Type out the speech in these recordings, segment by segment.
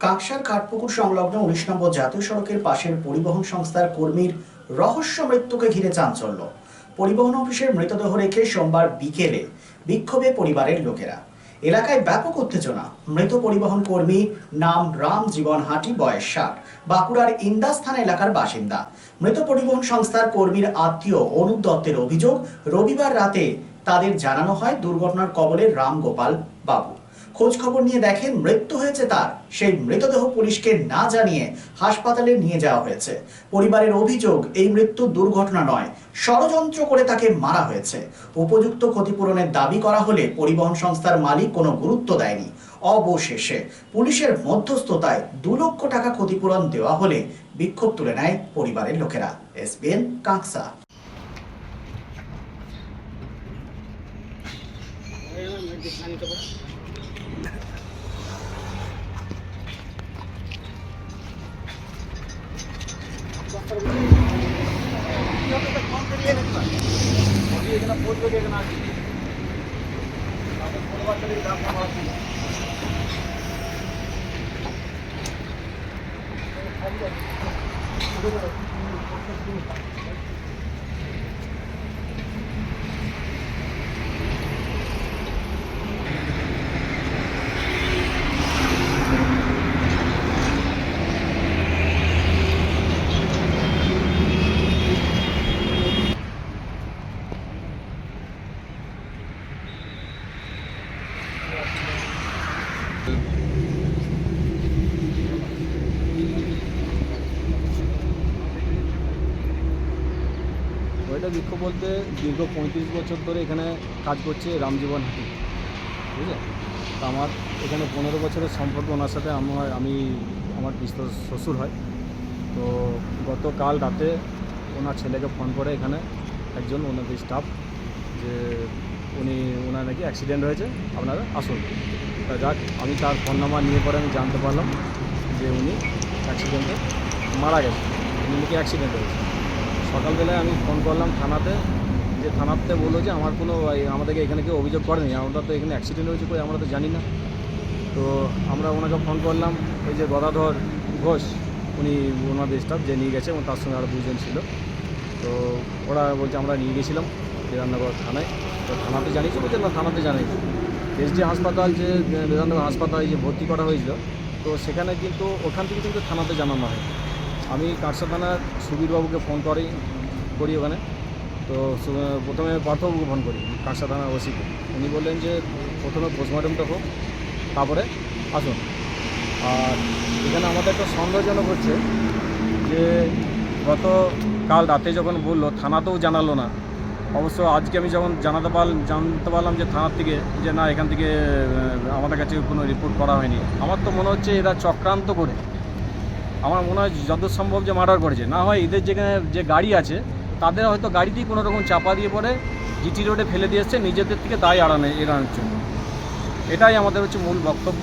কাকসার কাঠপুকুর সংলগ্ন ১৯ নম্বর জাতীয় সড়কের পাশের পরিবহন সংস্থার কর্মীর রহস্য মৃত্যুকে ঘিরে চাঞ্চল্য। পরিবহন অফিসের মৃতদেহ রেখে সোমবার বিকেলে বিক্ষোভে পরিবারের লোকেরা। এলাকায় ব্যাপক উত্তেজনা। মৃত পরিবহন কর্মী নাম রাম জীবন হাটি, বয়স ৬০, বাঁকুড়ার ইন্দাস থানা এলাকার বাসিন্দা। মৃত পরিবহন সংস্থার কর্মীর আত্মীয় অনুপ দত্তের অভিযোগ, রবিবার রাতে তাদের জানানো হয় দুর্ঘটনার কবলে রাম গোপাল বাবু। খোঁজ খবর নিয়ে দেখেন মৃত্যু হয়েছে তার। সেই মৃতদেহ পুলিশকে না জানিয়ে হাসপাতালে নিয়ে যাওয়া হয়েছে। পরিবারের অভিযোগ, এই মৃত্যু দুর্ঘটনা নয়, ষড়যন্ত্র করে তাকে মারা হয়েছে। উপযুক্ত ক্ষতিপূরণের দাবি করা হলে পরিবহন সংস্থার মালিক কোনো গুরুত্ব দেয়নি। অবশেষে পুলিশের মধ্যস্থতায় ২ লক্ষ টাকা ক্ষতিপূরণ দেওয়া হলে বিক্ষোভ তুলে নেয় পরিবারের লোকেরা। এসবিএন কাকসা। ওইটা বিক্ষোভ বলতে দীর্ঘ ৩৫ বছর ধরে এখানে কাজ করছে রামজীবন হাটি, বুঝলে। তো আমার এখানে ১৫ বছরের সম্পর্ক ওনার সাথে। আমার পিস্তর শ্বশুর হয়। তো গতকাল রাতে ওনার ছেলেকে ফোন করে এখানে একজন ওনাদের স্টাফ, যে ওনার নাকি অ্যাক্সিডেন্ট হয়েছে, আপনারা আসুন। তা যাক, আমি তার ফোন নাম্বার নিয়ে পরে আমি জানতে পারলাম যে উনি অ্যাক্সিডেন্টে মারা গেছে, উনি নাকি অ্যাক্সিডেন্ট হয়েছে। সকালবেলায় আমি ফোন করলাম থানাতে, যে থানাতে বললো যে আমাদেরকে এখানে কেউ অভিযোগ করেনি, আমরা তো এখানে অ্যাক্সিডেন্ট হয়েছে কই, আমরা তো জানি না। তো আমরা ওনাকে ফোন করলাম, ওই যে গদাধর ঘোষ, উনি ওনাদের স্টাফ যে নিয়ে গেছে, এবং তার সঙ্গে আরও ২ জন ছিল। তো ওরা বলছে আমরা নিয়ে গেছিলাম বিধাননগর থানায়। তো থানাতে জানিয়েছি, বলছে না থানাতে জানিয়েছি। এসডি হাসপাতাল, যে বিধাননগর হাসপাতালে যে ভর্তি করা হয়েছিল, তো সেখানে কিন্তু ওখান থেকে কিন্তু থানাতে জানানো হয়। আমি কাকসা থানার সুবীরবাবুকে ফোন করি ওখানে। তো প্রথমে পার্থবাবুকে ফোন করি, কাকসা থানার ওসিকে। উনি বললেন যে প্রথমে পোস্টমর্টমটা হোক, তারপরে আসুন। আর এখানে আমাদের একটা সন্দেহজনক হচ্ছে যে কাল রাতে যখন বললো, থানাতেও জানালো না। অবশ্য আজকে আমি যখন জানতে পারলাম যে থানার থেকে, যে না এখান থেকে আমাদের কাছে কোনো রিপোর্ট করা হয়নি। আমার তো মনে হচ্ছে এরা চক্রান্ত করে, আমার মনে হয় যত সম্ভব যে মার্ডার করেছে। না হয় এদের যেখানে যে গাড়ি আছে, তাদের হয়তো গাড়িতেই কোনো রকম চাপা দিয়ে পরে জিটি রোডে ফেলে দিয়ে এসছে নিজেদের থেকে দায় এড়ানোর জন্য। এটাই আমাদের হচ্ছে মূল বক্তব্য।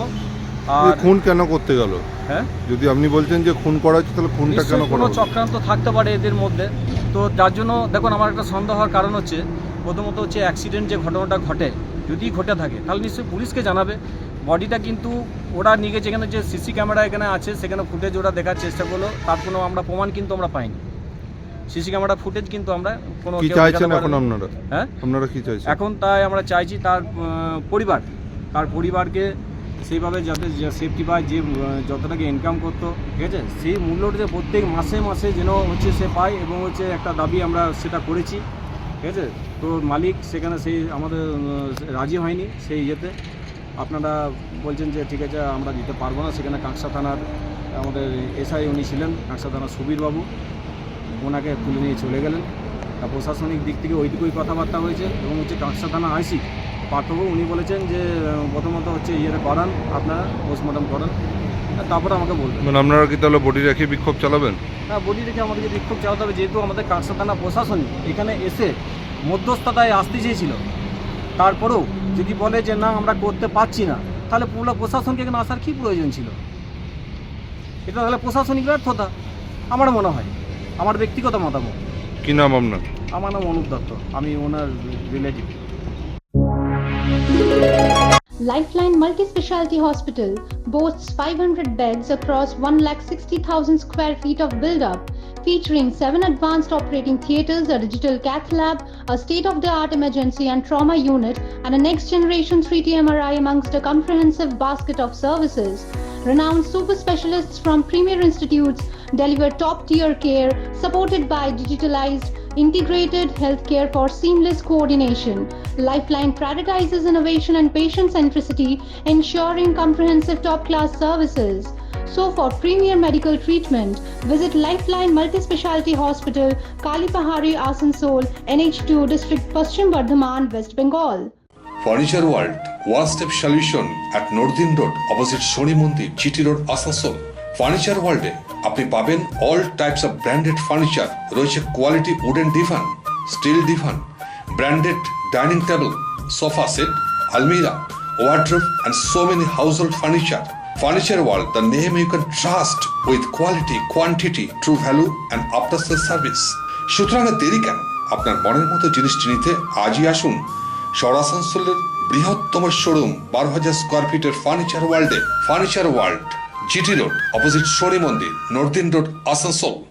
আর খুন কেন করতে গেল? হ্যাঁ, যদি আপনি বলছেন যে খুন করা হচ্ছে, তাহলে খুনটা কেন করা কোনো হলো? চক্রান্ত থাকতে পারে এদের মধ্যে। তো যার জন্য দেখুন, আমার একটা সন্দেহ হওয়ার কারণ হচ্ছে, প্রথমত হচ্ছে অ্যাক্সিডেন্ট যে ঘটনাটা ঘটে, যদি ঘটে থাকে তাহলে নিশ্চয়ই পুলিশকে জানাবে। বডিটা কিন্তু ওরা নিয়ে গেছে, এখানে যে সিসি ক্যামেরা এখানে আছে, সেখানে ফুটেজ ওরা দেখার চেষ্টা করলো, তার কোনো আমরা প্রমাণ কিন্তু আমরা পাইনি। সিসি ক্যামেরা ফুটেজ কিন্তু আমরা কোনো কি চাইছেন এখন আপনারা? হ্যাঁ, আপনারা কি চাইছেন এখন? তাই আমরা চাইছি তার পরিবারকে সেইভাবে যাতে সেফটি পায়, যে যত টাকা ইনকাম করতো, ঠিক আছে, সেই মূল্যটা যে প্রত্যেক মাসে মাসে যেন হচ্ছে সে পায়, এবং হচ্ছে একটা দাবি আমরা সেটা করেছি, ঠিক আছে। তো মালিক সেখানে সেই আমাদের রাজি হয়নি সেই ইয়েতে। আপনারা বলছেন যে ঠিক আছে আমরা দিতে পারবো না। সেখানে কাকসা থানার আমাদের এসআই উনি ছিলেন, কাকসা থানার সুবীরবাবু, ওনাকে তুলে নিয়ে চলে গেলেন। তা প্রশাসনিক দিক থেকে ওইটুকুই কথাবার্তা হয়েছে। এবং হচ্ছে কাকসা থানা আইসি পার্থবাবু, উনি বলেছেন যে প্রথমত হচ্ছে করান, আপনারা পোস্টমর্টম করান, তারপরে আমাকে বলবেন। মানে আপনারা কি তাহলে বডি রেখে বিক্ষোভ চালাবেন? হ্যাঁ, বডি রেখে আমাদেরকে বিক্ষোভ চালাতে হবে, যেহেতু আমাদের কাকসা থানা প্রশাসন এখানে এসে মধ্যস্থতায় আসতে চেয়েছিল। তারপরেও যদি বলে যে না আমরা করতে পারছি না, তাহলে পুরো প্রশাসনকে এখানে আসার কী প্রয়োজন ছিল? এটা তাহলে প্রশাসনিক ব্যর্থতা আমার মনে হয়, আমার ব্যক্তিগত মতামত। কি নাম আপনার? আমার নাম অনুপ দত্ত, আমি ওনার relative. Lifeline Multi-Speciality Hospital boasts 500 beds across 160,000 square feet of build-up, featuring 7 advanced operating theatres, a digital cath lab, a state-of-the-art emergency and trauma unit, and a next-generation 3D MRI amongst a comprehensive basket of services. Renowned super specialists from premier institutes deliver top-tier care, supported by digitalized, integrated healthcare for seamless coordination. Lifeline prioritizes innovation and patient centricity, ensuring comprehensive top-class services. So for premier medical treatment, visit Lifeline Multi-Speciality Hospital, Kalipahari, Asansol, NH2 District, Paschim Bardhaman, West Bengal. Furniture World, one-step solution at Nordin Road, opposite Shoni Mandir, GT Road, Asansol. Furniture ওয়ার্ল্ডে আপনি পাবেন all types of branded furniture, রয়েছে quality wooden divan, steel divan, branded dining table, sofa set, আলমিরা, wardrobe and so many household furniture. Furniture World, the name you can trust with quality, quantity, true value and after sales service. সুতরাং দেরি কেন? আপনার মনের মতো জিনিসটি নিতে আজই আসুন আসানসোলের বৃহত্তম শোরুম 12,000 স্কোয়ার ফিটের ফার্নিচার ওয়ার্ল্ডে। Furniture world, GT Road, opposite Shoni Mandir, Nordin Road, Asansol.